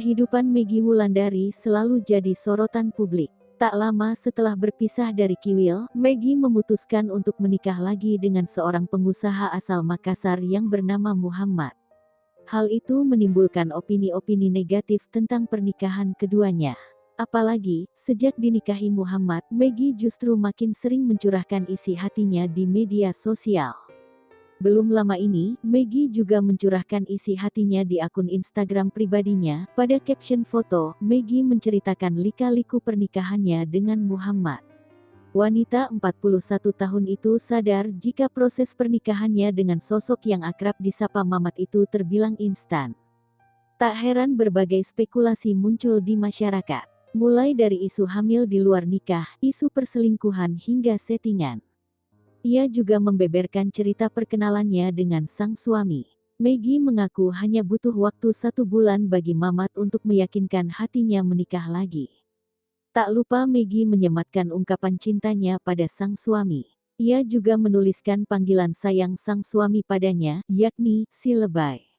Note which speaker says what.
Speaker 1: Kehidupan Meggy Wulandari selalu jadi sorotan publik. Tak lama setelah berpisah dari Kiwil, Meggy memutuskan untuk menikah lagi dengan seorang pengusaha asal Makassar yang bernama Muhammad. Hal itu menimbulkan opini-opini negatif tentang pernikahan keduanya. Apalagi, sejak dinikahi Muhammad, Meggy justru makin sering mencurahkan isi hatinya di media sosial. Belum lama ini, Meggy juga mencurahkan isi hatinya di akun Instagram pribadinya. Pada caption foto, Meggy menceritakan lika-liku pernikahannya dengan Muhammad. Wanita 41 tahun itu sadar jika proses pernikahannya dengan sosok yang akrab disapa Mamat itu terbilang instan. Tak heran berbagai spekulasi muncul di masyarakat. Mulai dari isu hamil di luar nikah, isu perselingkuhan hingga settingan. Ia juga membeberkan cerita perkenalannya dengan sang suami. Meggy mengaku hanya butuh waktu 1 bulan bagi Mamat untuk meyakinkan hatinya menikah lagi. Tak lupa Meggy menyematkan ungkapan cintanya pada sang suami. Ia juga menuliskan panggilan sayang sang suami padanya, yakni si lebay.